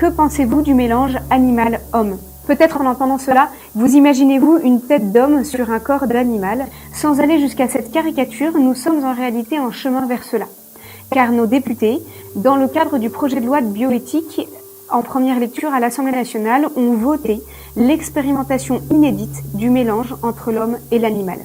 Que pensez-vous du mélange animal-homme ? Peut-être en entendant cela, vous imaginez-vous une tête d'homme sur un corps d'animal. Sans aller jusqu'à cette caricature, nous sommes en réalité en chemin vers cela. Car nos députés, dans le cadre du projet de loi de bioéthique, en première lecture à l'Assemblée nationale, ont voté l'expérimentation inédite du mélange entre l'homme et l'animal.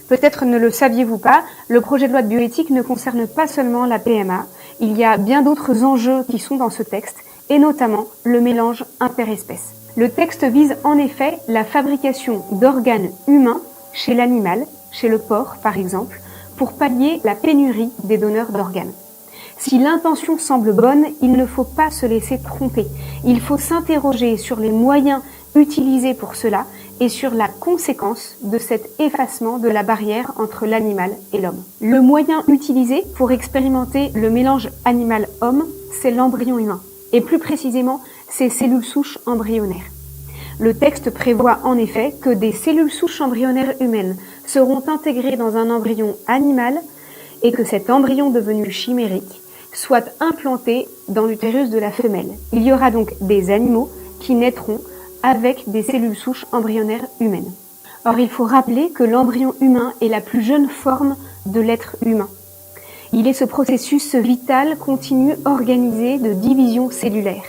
Peut-être ne le saviez-vous pas, le projet de loi de bioéthique ne concerne pas seulement la PMA, il y a bien d'autres enjeux qui sont dans ce texte, et notamment le mélange interespèces. Le texte vise en effet la fabrication d'organes humains chez l'animal, chez le porc par exemple, pour pallier la pénurie des donneurs d'organes. Si l'intention semble bonne, il ne faut pas se laisser tromper. Il faut s'interroger sur les moyens utilisés pour cela et sur la conséquence de cet effacement de la barrière entre l'animal et l'homme. Le moyen utilisé pour expérimenter le mélange animal-homme, c'est l'embryon humain, et plus précisément ses cellules souches embryonnaires. Le texte prévoit en effet que des cellules souches embryonnaires humaines seront intégrées dans un embryon animal et que cet embryon devenu chimérique soit implanté dans l'utérus de la femelle. Il y aura donc des animaux qui naîtront avec des cellules souches embryonnaires humaines. Or, il faut rappeler que l'embryon humain est la plus jeune forme de l'être humain. Il est ce processus vital, continu, organisé de division cellulaire.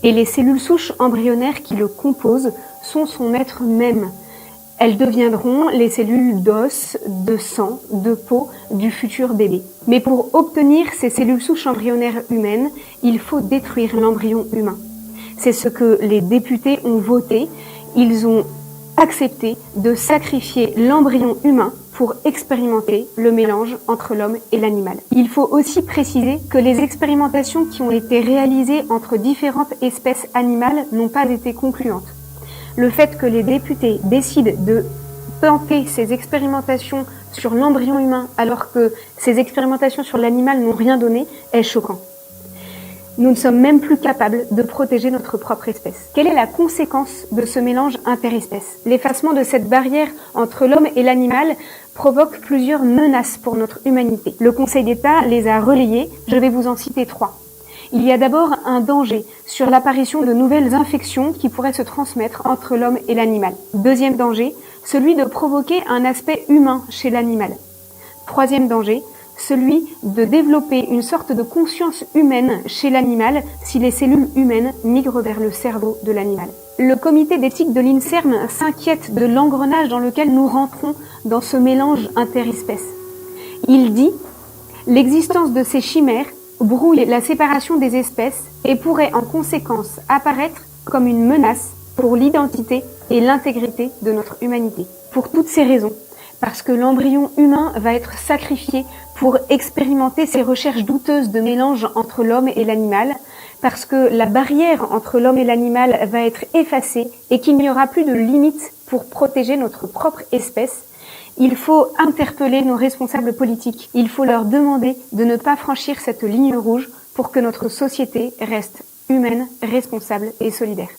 Et les cellules souches embryonnaires qui le composent sont son être même. Elles deviendront les cellules d'os, de sang, de peau du futur bébé. Mais pour obtenir ces cellules souches embryonnaires humaines, il faut détruire l'embryon humain. C'est ce que les députés ont voté. Ils ont accepté de sacrifier l'embryon humain pour expérimenter le mélange entre l'homme et l'animal. Il faut aussi préciser que les expérimentations qui ont été réalisées entre différentes espèces animales n'ont pas été concluantes. Le fait que les députés décident de tenter ces expérimentations sur l'embryon humain alors que ces expérimentations sur l'animal n'ont rien donné est choquant. Nous ne sommes même plus capables de protéger notre propre espèce. Quelle est la conséquence de ce mélange interespèces ? L'effacement de cette barrière entre l'homme et l'animal provoque plusieurs menaces pour notre humanité. Le Conseil d'État les a relayées, je vais vous en citer 3. Il y a d'abord un danger sur l'apparition de nouvelles infections qui pourraient se transmettre entre l'homme et l'animal. Deuxième danger, celui de provoquer un aspect humain chez l'animal. Troisième danger, celui de développer une sorte de conscience humaine chez l'animal si les cellules humaines migrent vers le cerveau de l'animal. Le comité d'éthique de l'INSERM s'inquiète de l'engrenage dans lequel nous rentrons dans ce mélange interespèces. Il dit « L'existence de ces chimères brouille la séparation des espèces et pourrait en conséquence apparaître comme une menace pour l'identité et l'intégrité de notre humanité. » Pour toutes ces raisons, parce que l'embryon humain va être sacrifié pour expérimenter ces recherches douteuses de mélange entre l'homme et l'animal, parce que la barrière entre l'homme et l'animal va être effacée et qu'il n'y aura plus de limite pour protéger notre propre espèce, il faut interpeller nos responsables politiques. Il faut leur demander de ne pas franchir cette ligne rouge pour que notre société reste humaine, responsable et solidaire.